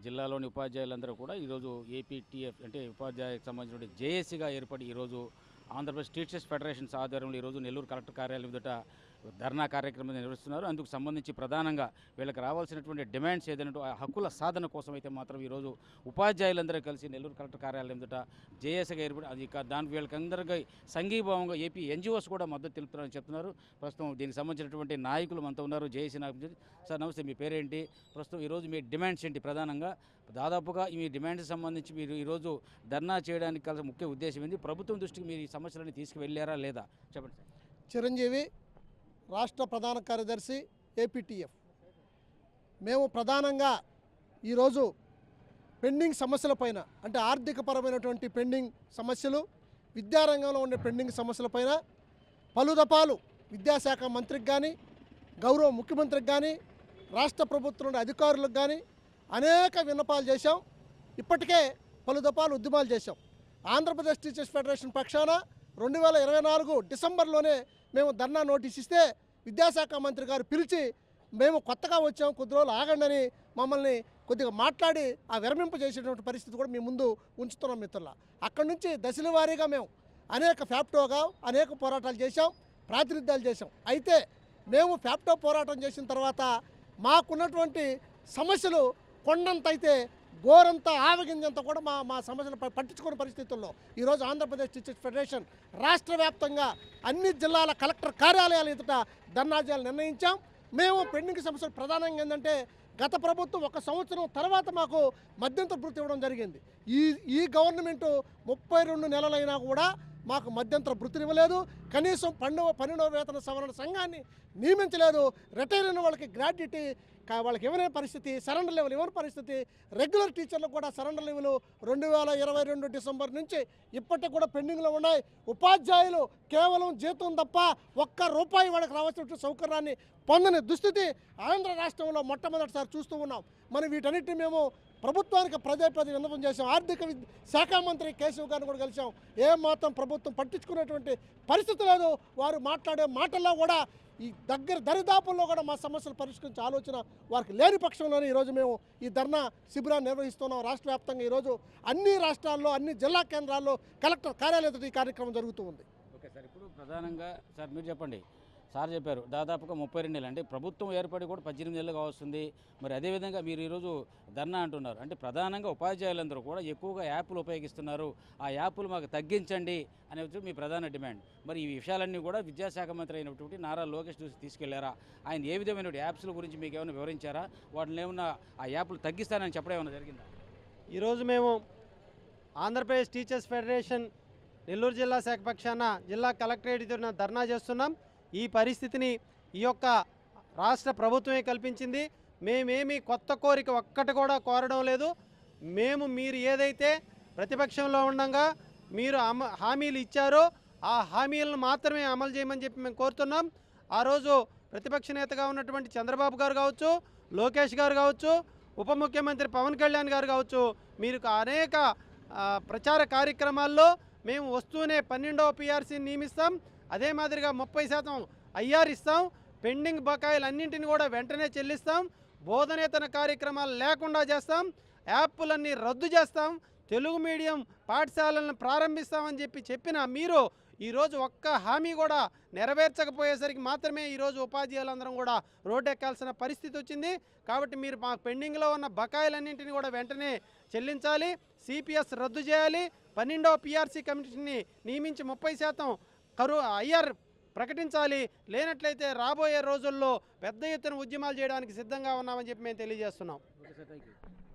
జిల్లాలోని ఉపాధ్యాయులందరూ కూడా ఈరోజు ఏపీటీఎఫ్ అంటే ఉపాధ్యాయులకు సంబంధించిన జేఏసీగా ఏర్పడి ఈరోజు ఆంధ్రప్రదేశ్ టీచర్స్ ఫెడరేషన్స్ ఆధ్వర్యంలో ఈరోజు నెల్లూరు కలెక్టర్ కార్యాలయం ఎదుట ధర్నా కార్యక్రమం నిర్వహిస్తున్నారు. అందుకు సంబంధించి ప్రధానంగా వీళ్ళకి రావాల్సినటువంటి డిమాండ్స్ ఏదైనా ఆ హక్కుల సాధన కోసం అయితే మాత్రం ఈరోజు ఉపాధ్యాయులందరూ కలిసి నెల్లూరు కలెక్టర్ కార్యాలయం ఎదుట జేఏసీగా ఏర్పడి అది దానికి వీళ్ళకందరికీ సంఘీభావంగా ఏపీ ఎన్జిఓస్ కూడా మద్దతు తెలుపుతున్నారని చెప్తున్నారు. ప్రస్తుతం దీనికి సంబంధించినటువంటి నాయకులు మనతో ఉన్నారు. జేఏసీ నాయకులు. సార్ నమస్తే, మీ పేరేంటి? ప్రస్తుతం ఈరోజు మీ డిమాండ్స్ ఏంటి? ప్రధానంగా దాదాపుగా ఈ డిమాండ్స్ సంబంధించి మీరు ఈరోజు ధర్నా చేయడానికి కలిసి ముఖ్య ఉద్దేశం ఏంటి? ప్రభుత్వం దృష్టికి మీరు ఈ సమస్యలని తీసుకువెళ్ళారా లేదా చెప్పండి సార్. చిరంజీవి, రాష్ట్ర ప్రధాన కార్యదర్శి, ఏపీటీఎఫ్. మేము ప్రధానంగా ఈరోజు పెండింగ్ సమస్యలపైన అంటే ఆర్థికపరమైనటువంటి పెండింగ్ సమస్యలు, విద్యారంగంలో ఉండే పెండింగ్ సమస్యలపైన పలుదపాలు విద్యాశాఖ మంత్రికి కానీ, గౌరవ ముఖ్యమంత్రికి కానీ, రాష్ట్ర ప్రభుత్వం అధికారులకు కానీ అనేక విన్నపాలు చేశాం. ఇప్పటికే పలుదపాలు ఉద్యమాలు చేశాం. ఆంధ్రప్రదేశ్ టీచర్స్ ఫెడరేషన్ పక్షాన 2024 డిసెంబర్లోనే మేము ధర్నా నోటీస్ ఇస్తే విద్యాశాఖ మంత్రి గారు పిలిచి మేము కొత్తగా వచ్చాము, కొద్ది రోజులు ఆగండి అని మమ్మల్ని కొద్దిగా మాట్లాడి ఆ విరమింప చేసేటువంటి పరిస్థితి కూడా మీ ముందు ఉంచుతున్నాం మిత్రుల. అక్కడి నుంచి దశల వారీగా మేము అనేక ఫ్యాప్టోగా అనేక పోరాటాలు చేశాం, ప్రాతినిధ్యాలు చేశాం. అయితే మేము ఫ్యాప్టో పోరాటం చేసిన తర్వాత మాకున్నటువంటి సమస్యలు కొండంత అయితే ఘోరంతా ఆవగింజంతా కూడా మా సమస్యలు పట్టించుకునే పరిస్థితుల్లో ఈరోజు ఆంధ్రప్రదేశ్ టీచర్స్ ఫెడరేషన్ రాష్ట్ర వ్యాప్తంగా అన్ని జిల్లాల కలెక్టర్ కార్యాలయాల ఎదుట ధర్నా చేయాలని నిర్ణయించాం. మేము పెండింగ్ సమస్యలు ప్రధానంగా ఏంటంటే గత ప్రభుత్వం 1 సంవత్సరం తర్వాత మాకు మధ్యంతర భృతి ఇవ్వడం జరిగింది. ఈ గవర్నమెంటు 32 నెలలైనా కూడా మాకు మధ్యంతర భృతిని ఇవ్వలేదు. కనీసం 12వ వేతన సవరణ సంఘాన్ని నియమించలేదు. రిటైర్ అయిన వాళ్ళకి గ్రాడ్యుటీ వాళ్ళకి ఇవ్వని పరిస్థితి, సరెండర్ లెవెల్ ఇవ్వని పరిస్థితి. రెగ్యులర్ టీచర్లకు కూడా సరెండర్ లెవెల్ 2022 డిసెంబర్ నుంచి ఇప్పటికి కూడా పెండింగ్లో ఉన్నాయి. ఉపాధ్యాయులు కేవలం జీతం తప్ప ₹1 వాళ్ళకి రావాల్సిన సౌకర్యాన్ని పొందని దుస్థితి ఆంధ్ర రాష్ట్రంలో మొట్టమొదటిసారి చూస్తూ ఉన్నాం. మరి వీటన్నిటిని మేము ప్రభుత్వానికి పదే విన్నపం చేశాం. ఆర్థిక శాఖ మంత్రి కేశవ్ గారిని కూడా కలిసాం. ఏమాత్రం ప్రభుత్వం పట్టించుకునేటువంటి పరిస్థితి లేదు. వారు మాట్లాడే మాటల్లో కూడా ఈ దరిదాపుల్లో కూడా మా సమస్యలు పరిష్కరించే ఆలోచన వారికి లేని పక్షంలోనే ఈరోజు మేము ఈ ధర్నా శిబిరాన్ని నిర్వహిస్తున్నాం. రాష్ట్ర వ్యాప్తంగా ఈరోజు అన్ని రాష్ట్రాల్లో అన్ని జిల్లా కేంద్రాల్లో కలెక్టర్ కార్యాలయంతో ఈ కార్యక్రమం జరుగుతూ ఉంది. ఓకే సార్, ఇప్పుడు ప్రధానంగా సార్ మీరు చెప్పండి. సార్ చెప్పారు దాదాపుగా 32 నెలలు అంటే ప్రభుత్వం ఏర్పడి కూడా 18 నెలలుగా వస్తుంది. మరి అదేవిధంగా మీరు ఈరోజు ధర్నా అంటున్నారు అంటే ప్రధానంగా ఉపాధ్యాయులందరూ కూడా ఎక్కువగా యాప్లు ఉపయోగిస్తున్నారు. ఆ యాప్లు మాకు తగ్గించండి అనేది మీ ప్రధాన డిమాండ్. మరి ఈ విషయాలన్నీ కూడా విద్యాశాఖ మంత్రి అయినటువంటి నారా లోకేష్ చూసి తీసుకెళ్లారా? ఆయన ఏ విధమైన యాప్స్ల గురించి మీకు ఏమైనా వివరించారా? వాటిని ఏమన్నా ఆ యాప్లు తగ్గిస్తానని చెప్పడం ఏమైనా జరిగిందా? ఈరోజు మేము ఆంధ్రప్రదేశ్ టీచర్స్ ఫెడరేషన్ నెల్లూరు జిల్లా శాఖ పక్షాన జిల్లా కలెక్టరేట్ ఎదుట ధర్నా చేస్తున్నాం. ఈ పరిస్థితిని ఈ యొక్క రాష్ట్ర ప్రభుత్వమే కల్పించింది. మేమేమి కొత్త కోరిక ఒక్కటి కూడా కోరడం లేదు. మీరు ఏదైతే ప్రతిపక్షంలో ఉండగా మీరు హామీలు ఇచ్చారో ఆ హామీలను మాత్రమే అమలు చేయమని చెప్పి మేము కోరుతున్నాం. ఆ రోజు ప్రతిపక్ష నేతగా ఉన్నటువంటి చంద్రబాబు గారు కావచ్చు, లోకేష్ గారు కావచ్చు, ఉప ముఖ్యమంత్రి పవన్ కళ్యాణ్ గారు కావచ్చు, మీరు అనేక ప్రచార కార్యక్రమాల్లో మేము వస్తూనే 12వ పిఆర్సీని నియమిస్తాం, అదే మాదిరిగా 30% ఐఆర్ ఇస్తాం, పెండింగ్ బకాయిలన్నింటినీ కూడా వెంటనే చెల్లిస్తాం, బోధనేతన కార్యక్రమాలు లేకుండా చేస్తాం, యాప్లన్నీ రద్దు చేస్తాం, తెలుగు మీడియం పాఠశాలలను ప్రారంభిస్తామని చెప్పిన మీరు ఈరోజు ఒక్క హామీ కూడా నెరవేర్చకపోయేసరికి మాత్రమే ఈరోజు ఉపాధ్యాయులందరం కూడా రోడ్డెక్కాల్సిన పరిస్థితి వచ్చింది. కాబట్టి మీరు మా పెండింగ్లో ఉన్న బకాయిలన్నింటినీ కూడా వెంటనే చెల్లించాలి, సిపిఎస్ రద్దు చేయాలి, 12వ పిఆర్సీ కమిటీని నియమించి 30% ఐఆర్ ప్రకటించాలి. లేనట్లయితే రాబోయే రోజుల్లో పెద్ద ఎత్తున ఉద్యమాలు చేయడానికి సిద్ధంగా ఉన్నామని చెప్పి మేము తెలియజేస్తున్నాం.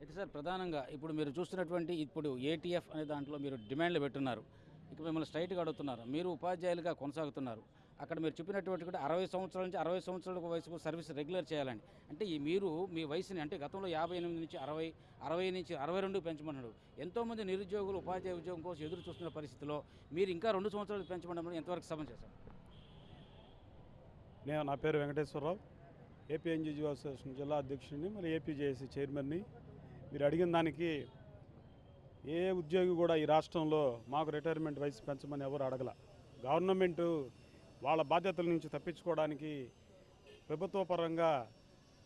అయితే సార్ ప్రధానంగా ఇప్పుడు మీరు చూస్తున్నటువంటి ఏటీఎఫ్ అనే దాంట్లో మీరు డిమాండ్లు పెట్టున్నారు. ఇక మిమ్మల్ని స్ట్రైట్గా అడుగుతున్నారు. మీరు ఉపాధ్యాయులుగా కొనసాగుతున్నారు. అక్కడ మీరు చెప్పినటువంటి కూడా 60 సంవత్సరాల నుంచి 60 సంవత్సరాల వయసుకు సర్వీస్ రెగ్యులర్ చేయాలండి. అంటే మీరు మీ వయసుని అంటే గతంలో 58 నుంచి 60, 60 నుంచి 62 పెంచమన్నాడు. ఎంతోమంది నిరుద్యోగులు ఉపాధ్యాయ ఉద్యోగం కోసం ఎదురు చూస్తున్న పరిస్థితిలో మీరు ఇంకా 2 సంవత్సరాలు పెంచమని ఎంతవరకు సభ చేశారు? నా పేరు వెంకటేశ్వరరావు, ఏపీ ఎన్జిఓ అసోసియేషన్ జిల్లా అధ్యక్షుడిని, మరి ఏపీజేఏసీ చైర్మన్ని. మీరు అడిగిన దానికి ఏ ఉద్యోగి కూడా ఈ రాష్ట్రంలో మాకు రిటైర్మెంట్ వయసు పెంచమని ఎవరు అడగల. గవర్నమెంటు వాళ్ళ బాధ్యతల నుంచి తప్పించుకోవడానికి ప్రభుత్వ పరంగా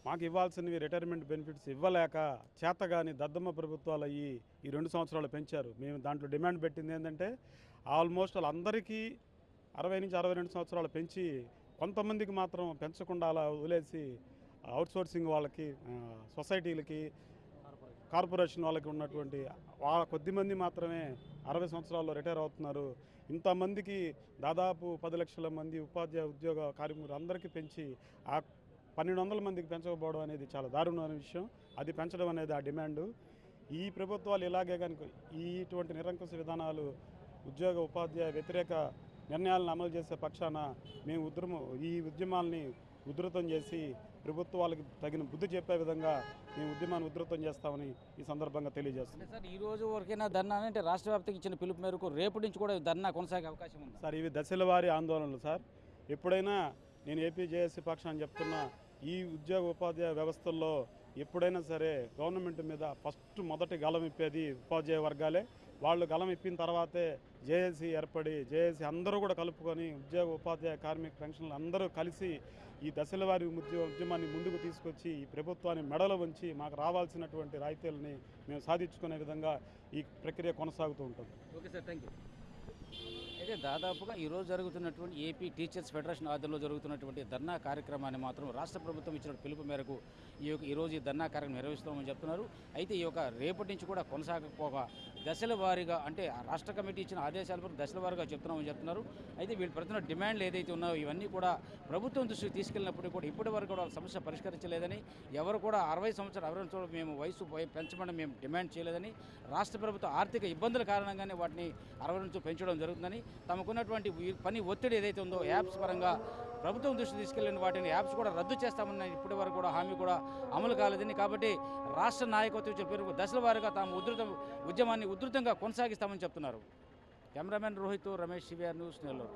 మాకు ఇవ్వాల్సినవి రిటైర్మెంట్ బెనిఫిట్స్ ఇవ్వలేక చేతగాని దద్దమ్మ ప్రభుత్వాలు అయ్యి ఈ 2 సంవత్సరాలు పెంచారు. మేము దాంట్లో డిమాండ్ పెట్టింది ఏంటంటే ఆల్మోస్ట్ వాళ్ళందరికీ 60 నుంచి 62 సంవత్సరాలు పెంచి కొంతమందికి మాత్రం పెంచకుండా అలా వదిలేసి అవుట్సోర్సింగ్ వాళ్ళకి, సొసైటీలకి, కార్పొరేషన్ వాళ్ళకి ఉన్నటువంటి కొద్దిమంది మాత్రమే 60 సంవత్సరాల్లో రిటైర్ అవుతున్నారు. ఇంతమందికి దాదాపు 10 లక్షల మంది ఉపాధ్యాయ ఉద్యోగ కార్మికులు అందరికీ పెంచి 1200 మందికి పెంచకపోవడం అనేది చాలా దారుణమైన విషయం. అది పెంచడం అనేది ఆ డిమాండు. ఈ ప్రభుత్వాలు ఇలాగే కనుక ఇటువంటి నిరంకుశ విధానాలు, ఉద్యోగ ఉపాధ్యాయ వ్యతిరేక నిర్ణయాలను అమలు చేసే పక్షాన మేము ఈ ఉద్యమాల్ని ఉధృతం చేసి ప్రభుత్వాలకు తగిన బుద్ధి చెప్పే విధంగా మేము ఉద్యమాన్ని ఉధృతం చేస్తామని ఈ సందర్భంగా తెలియజేస్తున్నాం. సార్ ఈ రోజు వరకైనా ధర్నా అంటే రాష్ట్ర వ్యాప్తంగా ఇచ్చిన పిలుపు మేరకు రేపటి నుంచి కూడా ధర్నా కొనసాగే అవకాశం ఉంది సార్. ఇవి దశల వారీ ఆందోళనలు సార్. ఎప్పుడైనా నేను ఏపీ జేఏసీ పక్షాన్ని చెప్తున్నా, ఈ ఉద్యోగ ఉపాధ్యాయ వ్యవస్థల్లో ఎప్పుడైనా సరే గవర్నమెంట్ మీద మొదటి గలం ఇప్పేది ఉపాధ్యాయ వర్గాలే. వాళ్ళు గలం ఇప్పిన తర్వాతే జేఏసీ ఏర్పడి జేఏసీ అందరూ కూడా కలుపుకొని ఉద్యోగ ఉపాధ్యాయ కార్మిక పెన్షన్లు అందరూ కలిసి ఈ దశల వారి ఉద్యమాన్ని ముందుకు తీసుకొచ్చి ఈ ప్రభుత్వాన్ని మెడలు వంచి మాకు రావాల్సినటువంటి రాయితీలని మేము సాధించుకునే విధంగా ఈ ప్రక్రియ కొనసాగుతూ ఉంటుంది. Okay sir, thank you. అయితే దాదాపుగా ఈరోజు జరుగుతున్నటువంటి ఏపీ టీచర్స్ ఫెడరేషన్ ఆధ్వర్యంలో జరుగుతున్నటువంటి ధర్నా కార్యక్రమాన్ని మాత్రం రాష్ట్ర ప్రభుత్వం ఇచ్చిన పిలుపు మేరకు ఈరోజు ఈ ధర్నా కార్యక్రమం నిర్వహిస్తామని చెప్తున్నారు. అయితే ఈ యొక్క రేపటి నుంచి కూడా కొనసాగకపోగా దశల వారీగా, అంటే ఆ రాష్ట్ర కమిటీ ఇచ్చిన ఆదేశాల మేరకు దశల వారీగా చెప్తున్నారు. అయితే వీళ్ళు ప్రతి డిమాండ్లు ఏదైతే ఉన్నాయో ఇవన్నీ కూడా ప్రభుత్వం దృష్టికి తీసుకెళ్ళినప్పుడు కూడా ఇప్పటి వరకు కూడా సమస్య పరిష్కరించలేదని, ఎవరు కూడా 60 సంవత్సరాలు మేము వయసు పెంచమని మేము డిమాండ్ చేయలేదని, రాష్ట్ర ప్రభుత్వం ఆర్థిక ఇబ్బందుల కారణంగానే వాటిని 60 నుంచి పెంచడం జరుగుతుందని, తమకున్నటువంటి పని ఒత్తిడి ఏదైతే ఉందో యాప్స్ పరంగా ప్రభుత్వం దృష్టి తీసుకెళ్లిన వాటిని యాప్స్ కూడా రద్దు చేస్తామన్న ఇప్పటి వరకు కూడా హామీ కూడా అమలు కాలేదని, కాబట్టి రాష్ట్ర నాయకత్వం ఇచ్చిన పేరు దశల వారీగా తాము ఉద్యమాన్ని ఉధృతంగా కొనసాగిస్తామని చెప్తున్నారు. Cameraman Rohit, Ramesh, CVR news, Nellore.